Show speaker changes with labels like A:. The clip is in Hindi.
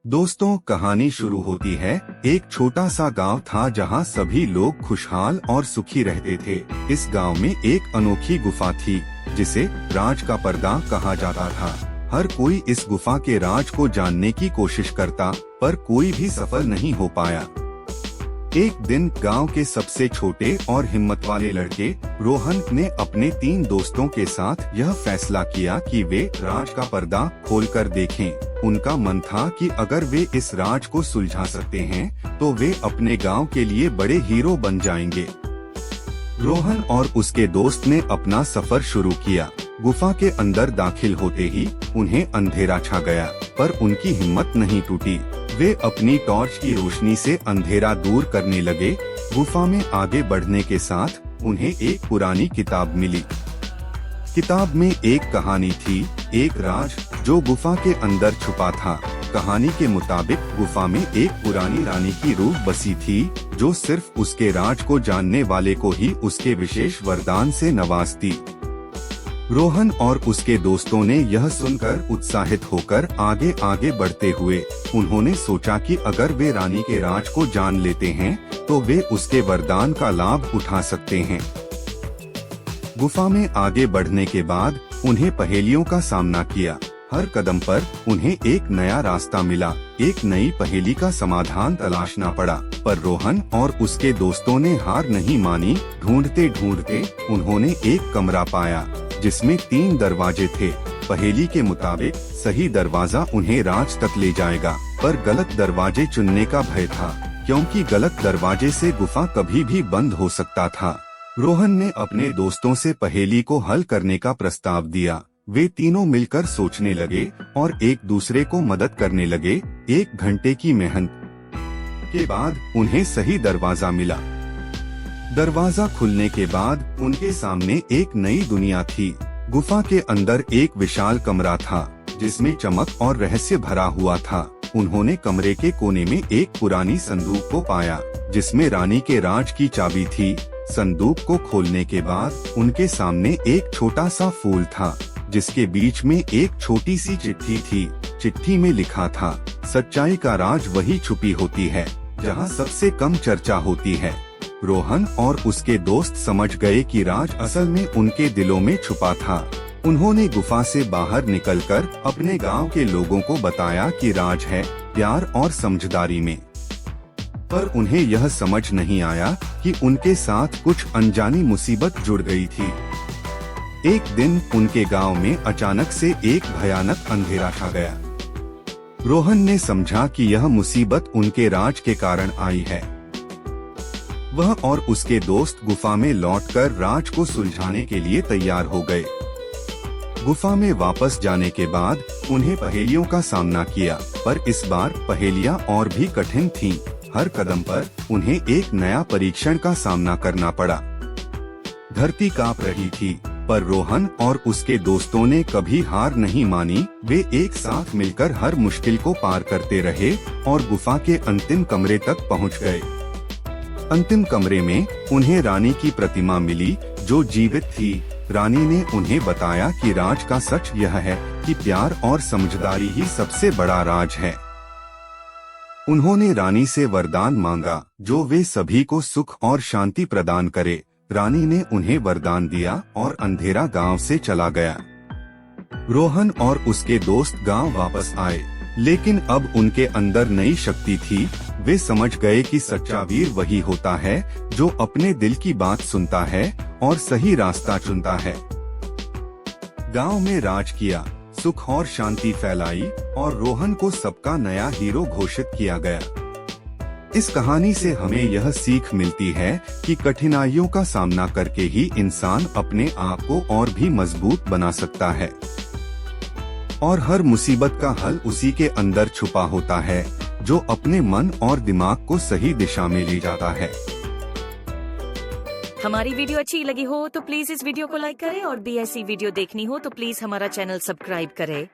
A: दोस्तों, कहानी शुरू होती है। एक छोटा सा गांव था जहां सभी लोग खुशहाल और सुखी रहते थे। इस गांव में एक अनोखी गुफा थी जिसे राज का पर्दा कहा जाता था। हर कोई इस गुफा के राज को जानने की कोशिश करता, पर कोई भी सफल नहीं हो पाया। एक दिन गांव के सबसे छोटे और हिम्मत वाले लड़के रोहन ने अपने 3 दोस्तों के साथ यह फैसला किया कि वे राज का पर्दा खोलकर देखें। उनका मन था कि अगर वे इस राज को सुलझा सकते हैं तो वे अपने गांव के लिए बड़े हीरो बन जाएंगे। रोहन और उसके दोस्त ने अपना सफर शुरू किया। गुफा के अंदर दाखिल होते ही उन्हें अंधेरा छा गया, पर उनकी हिम्मत नहीं टूटी। वे अपनी टॉर्च की रोशनी से अंधेरा दूर करने लगे। गुफा में आगे बढ़ने के साथ उन्हें एक पुरानी किताब मिली। किताब में एक कहानी थी, एक राज जो गुफा के अंदर छुपा था। कहानी के मुताबिक गुफा में एक पुरानी रानी की रूह बसी थी जो सिर्फ उसके राज को जानने वाले को ही उसके विशेष वरदान से नवाजती। रोहन और उसके दोस्तों ने यह सुनकर उत्साहित होकर आगे आगे बढ़ते हुए उन्होंने सोचा कि अगर वे रानी के राज को जान लेते हैं तो वे उसके वरदान का लाभ उठा सकते हैं। गुफा में आगे बढ़ने के बाद उन्हें पहेलियों का सामना किया। हर कदम पर उन्हें एक नया रास्ता मिला, एक नई पहेली का समाधान तलाशना पड़ा। पर रोहन और उसके दोस्तों ने हार नहीं मानी। ढूंढते ढूंढते उन्होंने एक कमरा पाया जिसमें 3 दरवाजे थे। पहेली के मुताबिक सही दरवाजा उन्हें राज तक ले जाएगा, पर गलत दरवाजे चुनने का भय था, क्योंकि गलत दरवाजे से गुफा कभी भी बंद हो सकता था। रोहन ने अपने दोस्तों से पहेली को हल करने का प्रस्ताव दिया। वे तीनों मिलकर सोचने लगे और एक दूसरे को मदद करने लगे। 1 घंटे की मेहनत के बाद उन्हें सही दरवाजा मिला। दरवाजा खुलने के बाद उनके सामने एक नई दुनिया थी। गुफा के अंदर एक विशाल कमरा था जिसमें चमक और रहस्य भरा हुआ था। उन्होंने कमरे के कोने में एक पुरानी संदूक को पाया जिसमें रानी के राज की चाबी थी। संदूक को खोलने के बाद उनके सामने एक छोटा सा फूल था जिसके बीच में एक छोटी सी चिट्ठी थी। चिट्ठी में लिखा था, सच्चाई का राज वही छुपी होती है जहाँ सबसे कम चर्चा होती है। रोहन और उसके दोस्त समझ गए कि राज असल में उनके दिलों में छुपा था। उन्होंने गुफा से बाहर निकलकर अपने गांव के लोगों को बताया कि राज है प्यार और समझदारी में। पर उन्हें यह समझ नहीं आया कि उनके साथ कुछ अनजानी मुसीबत जुड़ गई थी। एक दिन उनके गांव में अचानक से एक भयानक अंधेरा छा गया। रोहन ने समझा कि यह मुसीबत उनके राज के कारण आई है। वह और उसके दोस्त गुफा में लौटकर राज को सुलझाने के लिए तैयार हो गए। गुफा में वापस जाने के बाद उन्हें पहेलियों का सामना किया, पर इस बार पहेलियां और भी कठिन थीं। हर कदम पर उन्हें एक नया परीक्षण का सामना करना पड़ा। धरती कांप रही थी, पर रोहन और उसके दोस्तों ने कभी हार नहीं मानी। वे एक साथ मिलकर हर मुश्किल को पार करते रहे और गुफा के अंतिम कमरे तक पहुंच गए। अंतिम कमरे में उन्हें रानी की प्रतिमा मिली जो जीवित थी। रानी ने उन्हें बताया कि राज का सच यह है कि प्यार और समझदारी ही सबसे बड़ा राज है। उन्होंने रानी से वरदान मांगा जो वे सभी को सुख और शांति प्रदान करे। रानी ने उन्हें वरदान दिया और अंधेरा गांव से चला गया। रोहन और उसके दोस्त गांव वापस आए, लेकिन अब उनके अंदर नई शक्ति थी। वे समझ गए कि सच्चा वीर वही होता है जो अपने दिल की बात सुनता है और सही रास्ता चुनता है। गांव में राज किया, सुख और शांति फैलाई और रोहन को सबका नया हीरो घोषित किया गया। इस कहानी से हमें यह सीख मिलती है कि कठिनाइयों का सामना करके ही इंसान अपने आप को और भी मजबूत बना सकता है और हर मुसीबत का हल उसी के अंदर छुपा होता है जो अपने मन और दिमाग को सही दिशा में ले जाता है।
B: हमारी वीडियो अच्छी लगी हो तो प्लीज इस वीडियो को लाइक करें और भी ऐसी वीडियो देखनी हो तो प्लीज हमारा चैनल सब्सक्राइब करें।